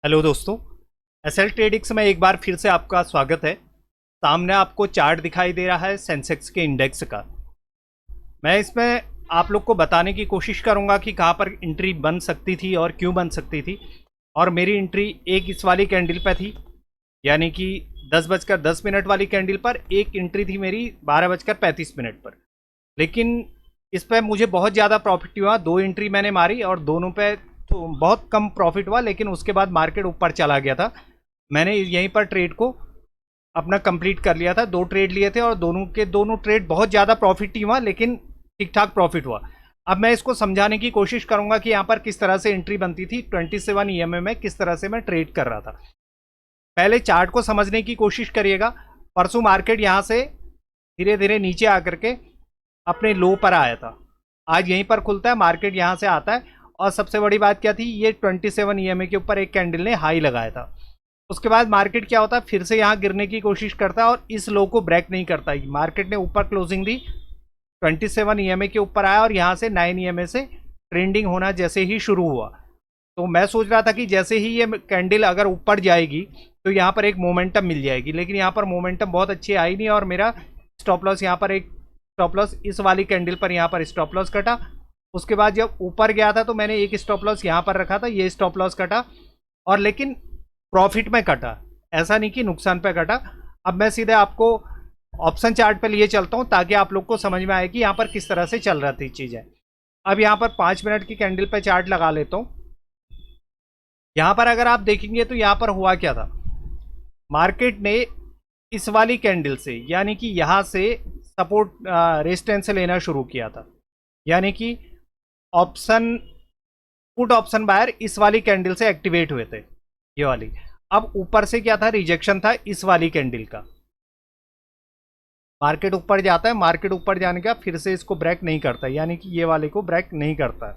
Hello दोस्तों। SL ट्रेडिक्स में एक बार फिर से आपका स्वागत है। सामने आपको चार्ट दिखाई दे रहा है सेंसेक्स के इंडेक्स का। मैं इसमें आप लोग को बताने की कोशिश करूंगा कि कहाँ पर एंट्री बन सकती थी और क्यों बन सकती थी। और मेरी एंट्री एक इस वाली कैंडल पर थी, यानी कि 10:10 वाली कैंडल पर एक एंट्री थी मेरी 12:35 पर। लेकिन इस पर मुझे बहुत ज़्यादा प्रॉफिट हुआ। दो एंट्री मैंने मारी और दोनों पे तो बहुत कम प्रॉफिट हुआ, लेकिन उसके बाद मार्केट ऊपर चला गया था। मैंने यहीं पर ट्रेड को अपना कंप्लीट कर लिया था। दो ट्रेड लिए थे और दोनों के दोनों ट्रेड बहुत ज़्यादा प्रॉफिट ही हुआ, लेकिन ठीक ठाक प्रॉफिट हुआ। अब मैं इसको समझाने की कोशिश करूंगा कि यहाँ पर किस तरह से एंट्री बनती थी, 27 ईएमए में किस तरह से मैं ट्रेड कर रहा था। पहले चार्ट को समझने की कोशिश करिएगा। परसों मार्केट यहाँ से धीरे धीरे नीचे आकर के अपने लो पर आया था। आज यहीं पर खुलता है, मार्केट यहाँ से आता है। और सबसे बड़ी बात क्या थी, ये 27 ईएमए के ऊपर एक कैंडल ने हाई लगाया था। उसके बाद मार्केट क्या होता है, फिर से यहाँ गिरने की कोशिश करता है और इस लो को ब्रेक नहीं करता। मार्केट ने ऊपर क्लोजिंग दी, 27 ईएमए के ऊपर आया और यहाँ से 9 ईएमए से ट्रेंडिंग होना जैसे ही शुरू हुआ, तो मैं सोच रहा था कि जैसे ही ये कैंडल अगर ऊपर जाएगी तो यहाँ पर एक मोमेंटम मिल जाएगी। लेकिन यहाँ पर मोमेंटम बहुत अच्छी आई नहीं और मेरा स्टॉप लॉस यहाँ पर एक स्टॉप लॉस इस वाली कैंडल पर यहाँ पर स्टॉप लॉस कटा। उसके बाद जब ऊपर गया था तो मैंने एक स्टॉप लॉस यहाँ पर रखा था, ये स्टॉप लॉस कटा और लेकिन प्रॉफिट में कटा, ऐसा नहीं कि नुकसान पे कटा। अब मैं सीधे आपको ऑप्शन चार्ट पे लिए चलता हूँ ताकि आप लोग को समझ में आए कि यहाँ पर किस तरह से चल रहा थी चीज़ें। अब यहाँ पर 5 मिनट की कैंडल पे चार्ट लगा लेता हूँ। यहाँ पर अगर आप देखेंगे तो यहाँ पर हुआ क्या था, मार्केट ने इस वाली कैंडल से यानी कि यहाँ से सपोर्ट रेजिस्टेंस लेना शुरू किया था, यानी कि ऑप्शन पुट ऑप्शन बायर इस वाली कैंडल से एक्टिवेट हुए थे, ये वाली। अब ऊपर से क्या था, रिजेक्शन था इस वाली कैंडल का। मार्केट ऊपर जाता है, मार्केट ऊपर जाने का फिर से इसको ब्रेक नहीं करता, यानी कि ये वाले को ब्रेक नहीं करता।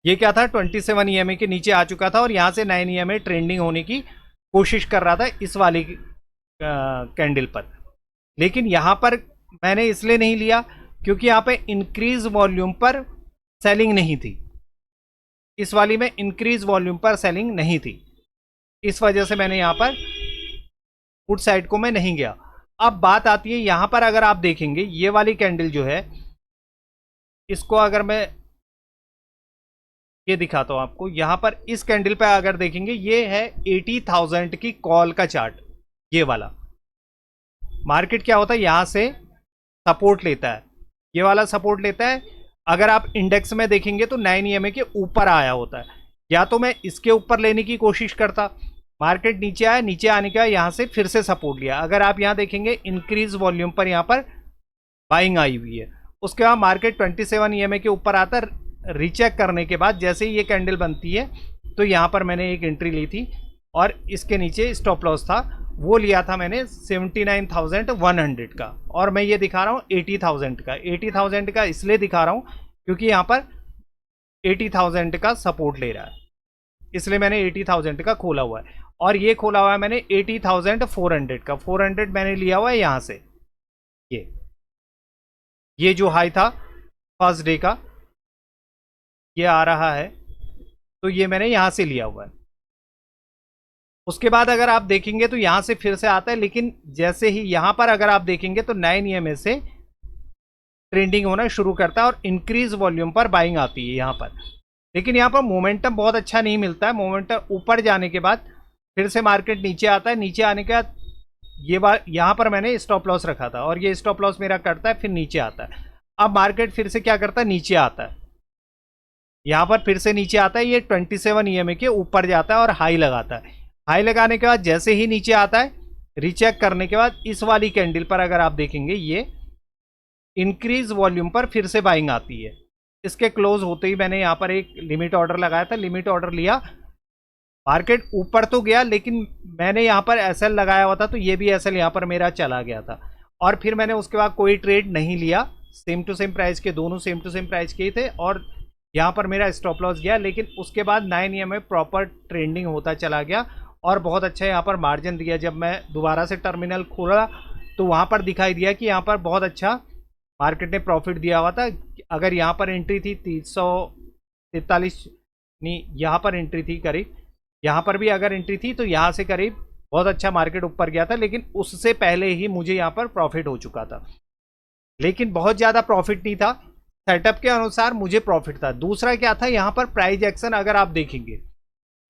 ये क्या था, 27 ईएमए के नीचे आ चुका था और यहाँ से 9 ईएमए ट्रेंडिंग होने की कोशिश कर रहा था इस वाली कैंडल पर। लेकिन यहाँ पर मैंने इसलिए नहीं लिया क्योंकि यहाँ पे इंक्रीज वॉल्यूम पर सेलिंग नहीं थी, इस वाली में इंक्रीज वॉल्यूम पर सेलिंग नहीं थी, इस वजह से मैंने यहाँ पर पुट साइड को मैं नहीं गया। अब बात आती है यहाँ पर, अगर आप देखेंगे ये वाली कैंडल जो है, इसको अगर मैं ये दिखाता हूँ आपको, यहाँ पर इस कैंडल पे अगर देखेंगे ये है 80,000 की कॉल का चार्ट। ये वाला मार्केट क्या होता है, यहाँ से सपोर्ट लेता है, ये वाला सपोर्ट लेता है। अगर आप इंडेक्स में देखेंगे तो 9 ईएमए के ऊपर आया होता है, या तो मैं इसके ऊपर लेने की कोशिश करता, मार्केट नीचे आया, नीचे आने का यहाँ से फिर से सपोर्ट लिया। अगर आप यहाँ देखेंगे इंक्रीज वॉल्यूम पर यहाँ पर बाइंग आई हुई है। उसके बाद मार्केट 27 ईएमए के ऊपर आता है, रीचेक करने के बाद जैसे ही ये कैंडल बनती है तो यहाँ पर मैंने एक एंट्री ली थी और इसके नीचे स्टॉप लॉस था, वो लिया था मैंने 79,100 का। और मैं ये दिखा रहा हूँ 80,000 का। 80,000 का इसलिए दिखा रहा हूँ क्योंकि यहाँ पर 80,000 का सपोर्ट ले रहा है, इसलिए मैंने 80,000 का खोला हुआ है। और ये खोला हुआ है मैंने 80,400 का। 400 मैंने लिया हुआ है यहाँ से, ये जो हाई था फर्स्ट डे का ये आ रहा है, तो ये मैंने यहाँ से लिया हुआ है। उसके बाद अगर आप देखेंगे तो यहाँ से फिर से आता है, लेकिन जैसे ही यहाँ पर अगर आप देखेंगे तो 9 ईएमए से ट्रेंडिंग होना शुरू करता है और इंक्रीज वॉल्यूम पर बाइंग आती है यहाँ पर। लेकिन यहाँ पर मोमेंटम बहुत अच्छा नहीं मिलता है। मोमेंटम ऊपर जाने के बाद फिर से मार्केट नीचे आता है, नीचे आने के बाद ये बार यहाँ पर मैंने स्टॉप लॉस रखा था और ये स्टॉप लॉस मेरा करता है, फिर नीचे आता है। अब मार्केट फिर से क्या करता है, नीचे आता है, यहाँ पर फिर से नीचे आता है, ये 27 ईएमए के ऊपर जाता है और हाई लगाता है। हाई लगाने के बाद जैसे ही नीचे आता है, रीचेक करने के बाद इस वाली कैंडल पर अगर आप देखेंगे ये इंक्रीज वॉल्यूम पर फिर से बाइंग आती है। इसके क्लोज होते ही मैंने यहाँ पर एक लिमिट ऑर्डर लगाया था, लिमिट ऑर्डर लिया। मार्केट ऊपर तो गया लेकिन मैंने यहाँ पर एसएल लगाया हुआ था, तो ये भी एसएल यहाँ पर मेरा चला गया था। और फिर मैंने उसके बाद कोई ट्रेड नहीं लिया, सेम टू सेम प्राइस के, दोनों सेम टू सेम प्राइस के ही थे और यहाँ पर मेरा स्टॉप लॉस गया। लेकिन उसके बाद 9 ईएमए प्रॉपर ट्रेंडिंग होता चला गया और बहुत अच्छा यहाँ पर मार्जिन दिया। जब मैं दोबारा से टर्मिनल खोला तो वहाँ पर दिखाई दिया कि यहाँ पर बहुत अच्छा मार्केट ने प्रॉफिट दिया हुआ था। अगर यहाँ पर एंट्री थी 343, नहीं यहाँ पर एंट्री थी करीब, यहाँ पर भी अगर एंट्री थी तो यहाँ से करीब बहुत अच्छा मार्केट ऊपर गया था, लेकिन उससे पहले ही मुझे यहाँ पर प्रॉफिट हो चुका था, लेकिन बहुत ज़्यादा प्रॉफिट नहीं था। सेटअप के अनुसार मुझे प्रॉफिट था। दूसरा क्या था, यहाँ पर प्राइस एक्शन अगर आप देखेंगे,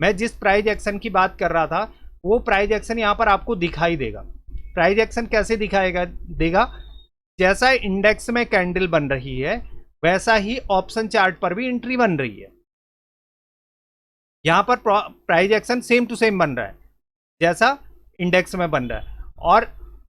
मैं जिस प्राइस एक्शन की बात कर रहा था वो प्राइस एक्शन यहाँ पर आपको दिखाई देगा। प्राइस एक्शन कैसे दिखाएगा देगा, जैसा इंडेक्स में कैंडल बन रही है वैसा ही ऑप्शन चार्ट पर भी एंट्री बन रही है। यहाँ पर price action same to same बन रहा है जैसा इंडेक्स में बन रहा है, और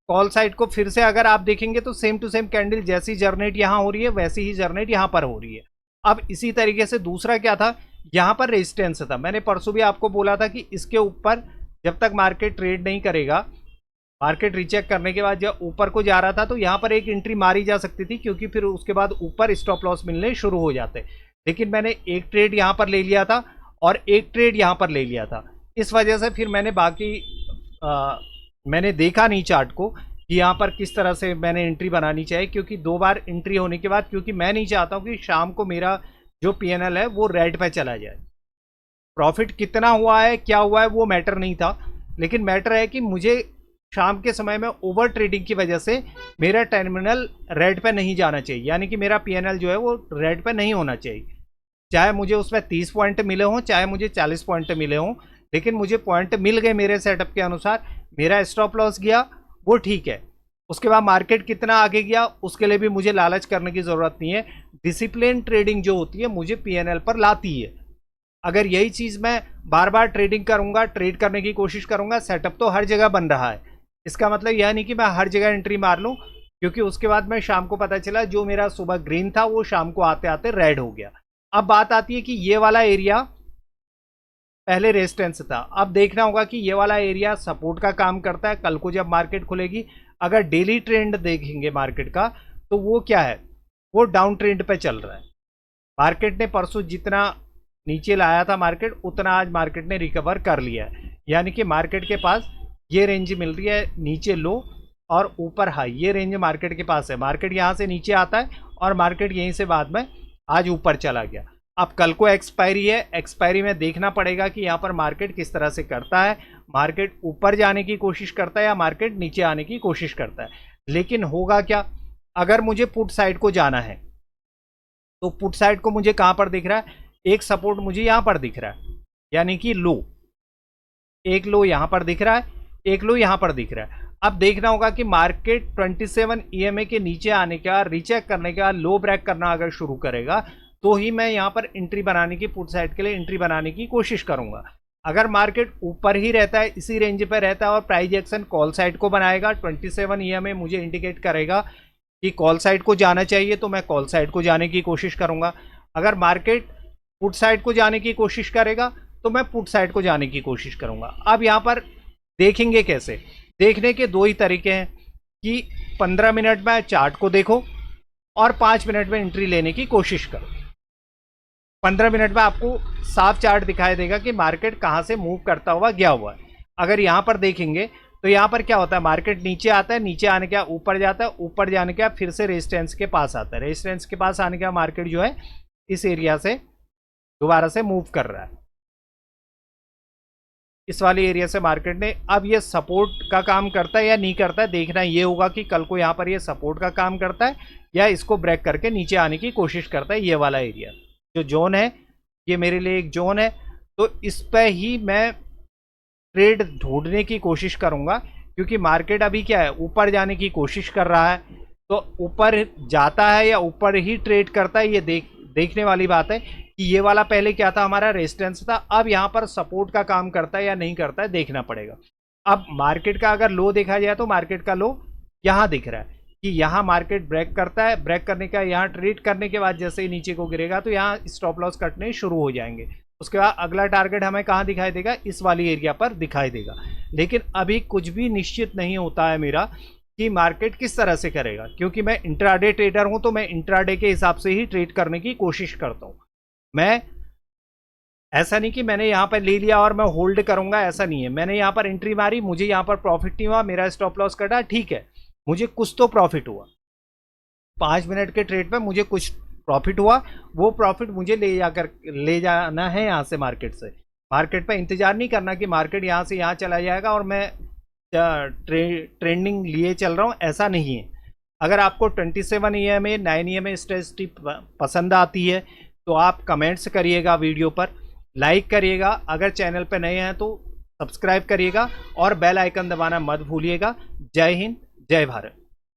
कॉल साइड को फिर से अगर आप देखेंगे तो सेम टू सेम कैंडल जैसी जर्नेट यहाँ हो रही है वैसी ही जर्नेट यहाँ पर हो रही है। अब इसी तरीके से दूसरा क्या था, यहाँ पर रेजिस्टेंस था। मैंने परसों भी आपको बोला था कि इसके ऊपर जब तक मार्केट ट्रेड नहीं करेगा, मार्केट रीचेक करने के बाद जब ऊपर को जा रहा था तो यहाँ पर एक एंट्री मारी जा सकती थी, क्योंकि फिर उसके बाद ऊपर स्टॉप लॉस मिलने शुरू हो जाते। लेकिन मैंने एक ट्रेड यहाँ पर ले लिया था और एक ट्रेड यहाँ पर ले लिया था, इस वजह से फिर मैंने मैंने देखा नहीं चार्ट को कि यहाँ पर किस तरह से मैंने एंट्री बनानी चाहिए, क्योंकि 2 बार एंट्री होने के बाद, क्योंकि मैं नहीं चाहता हूँ कि शाम को मेरा जो पीएनएल है वो रेड पे चला जाए। प्रॉफिट कितना हुआ है क्या हुआ है वो मैटर नहीं था, लेकिन मैटर है कि मुझे शाम के समय में ओवर ट्रेडिंग की वजह से मेरा टर्मिनल रेड पे नहीं जाना चाहिए, यानी कि मेरा पीएनएल जो है वो रेड पे नहीं होना चाहिए। चाहे मुझे उसमें 30 पॉइंट मिले हों, चाहे मुझे 40 पॉइंट मिले हों, लेकिन मुझे पॉइंट मिल गए मेरे सेटअप के अनुसार। मेरा स्टॉप लॉस गया वो ठीक है, उसके बाद मार्केट कितना आगे गया उसके लिए भी मुझे लालच करने की ज़रूरत नहीं है। डिसिप्लिन ट्रेडिंग जो होती है मुझे पीएनएल पर लाती है। अगर यही चीज़ मैं बार बार ट्रेडिंग करूंगा, ट्रेड करने की कोशिश करूंगा, सेटअप तो हर जगह बन रहा है, इसका मतलब यह नहीं कि मैं हर जगह एंट्री मार लूँ, क्योंकि उसके बाद मैं शाम को पता चला जो मेरा सुबह ग्रीन था वो शाम को आते आते रेड हो गया। अब बात आती है कि ये वाला एरिया पहले रेजिस्टेंस था, अब देखना होगा कि ये वाला एरिया सपोर्ट का काम करता है। कल को जब मार्केट खुलेगी, अगर डेली ट्रेंड देखेंगे मार्केट का तो वो क्या है, वो डाउन ट्रेंड पे चल रहा है। मार्केट ने परसों जितना नीचे लाया था मार्केट, उतना आज मार्केट ने रिकवर कर लिया है, यानी कि मार्केट के पास ये रेंज मिल रही है, नीचे लो और ऊपर हाई, ये रेंज मार्केट के पास है। मार्केट यहाँ से नीचे आता है और मार्केट यहीं से बाद में आज ऊपर चला गया। अब कल को एक्सपायरी है, एक्सपायरी में देखना पड़ेगा कि यहाँ पर मार्केट किस तरह से करता है, मार्केट ऊपर जाने की कोशिश करता है या मार्केट नीचे आने की कोशिश करता है। लेकिन होगा क्या, अगर मुझे पुट साइड को जाना है तो पुट साइड को मुझे कहाँ पर दिख रहा है, एक सपोर्ट मुझे यहाँ पर दिख रहा है, यानी कि लो, एक लो यहाँ पर दिख रहा है, एक लो यहाँ पर दिख रहा है। अब देखना होगा कि मार्केट 27 ईएमए के नीचे आने का, रीचेक करने का, लो ब्रेक करना अगर शुरू करेगा तो ही मैं यहाँ पर एंट्री बनाने की, पुट साइड के लिए एंट्री बनाने की कोशिश करूंगा। अगर मार्केट ऊपर ही रहता है, इसी रेंज पर रहता है और प्राइस एक्शन कॉल साइड को बनाएगा, 27 ईएमए मुझे इंडिकेट करेगा कि कॉल साइड को जाना चाहिए, तो मैं कॉल साइड को जाने की कोशिश करूंगा। अगर मार्केट पुट साइड को जाने की कोशिश करेगा तो मैं पुट साइड को जाने की कोशिश करूंगा। अब यहाँ पर देखेंगे कैसे, देखने के 2 ही तरीके हैं कि 15 मिनट में चार्ट को देखो और 5 मिनट में एंट्री लेने की कोशिश करो। 15 मिनट में आपको साफ चार्ट दिखाई देगा कि मार्केट कहाँ से मूव करता हुआ गया हुआ है। अगर यहाँ पर देखेंगे तो यहाँ पर क्या होता है, मार्केट नीचे आता है, नीचे आने के ऊपर जाता है, ऊपर जाने के फिर से रेजिस्टेंस के पास आता है, रेजिस्टेंस के पास आने के मार्केट जो है इस एरिया से दोबारा से मूव कर रहा है। इस वाले एरिया से मार्केट ने, अब ये सपोर्ट का काम करता है या नहीं करता है, देखना ये होगा कि कल को यहाँ पर ये सपोर्ट का काम करता है या इसको ब्रेक करके नीचे आने की कोशिश करता है। ये वाला एरिया जो जोन है, ये मेरे लिए एक जोन है, तो इस पर ही मैं ट्रेड ढूंढने की कोशिश करूंगा, क्योंकि मार्केट अभी क्या है, ऊपर जाने की कोशिश कर रहा है। तो ऊपर जाता है या ऊपर ही ट्रेड करता है, ये देखने वाली बात है कि ये वाला पहले क्या था, हमारा रेजिस्टेंस था, अब यहाँ पर सपोर्ट का काम करता है या नहीं करता है, देखना पड़ेगा। अब मार्केट का अगर लो देखा जाए तो मार्केट का लो यहाँ दिख रहा है कि यहाँ मार्केट ब्रेक करता है, ब्रेक करने का यहाँ ट्रेड करने के बाद जैसे ही नीचे को गिरेगा तो यहाँ स्टॉप लॉस कटने शुरू हो जाएंगे। उसके बाद अगला टारगेट हमें कहाँ दिखाई देगा, इस वाली एरिया पर दिखाई देगा। लेकिन अभी कुछ भी निश्चित नहीं होता है मेरा कि मार्केट किस तरह से करेगा, क्योंकि मैं इंट्राडे ट्रेडर हूं, तो मैं इंट्राडे के हिसाब से ही ट्रेड करने की कोशिश करता हूं। मैं ऐसा नहीं कि मैंने यहाँ पर ले लिया और मैं होल्ड करूंगा, ऐसा नहीं है। मैंने यहाँ पर एंट्री मारी, मुझे यहाँ पर प्रॉफिट नहीं हुआ, मेरा स्टॉप लॉस कटा, ठीक है, मुझे कुछ तो प्रॉफिट हुआ। 5 मिनट के ट्रेड पे मुझे कुछ प्रॉफिट हुआ, वो प्रॉफिट मुझे ले जाना है यहाँ से, मार्केट से। मार्केट पे इंतज़ार नहीं करना कि मार्केट यहाँ से यहाँ चला जाएगा और मैं ट्रेंडिंग लिए चल रहा हूँ, ऐसा नहीं है। अगर आपको 27 EMA 9 EMA स्ट्रेटजी पसंद आती है तो आप कमेंट्स करिएगा, वीडियो पर लाइक करिएगा, अगर चैनल पर नए हैं तो सब्सक्राइब करिएगा और बेल आइकन दबाना मत भूलिएगा। जय हिंद, जय भारत।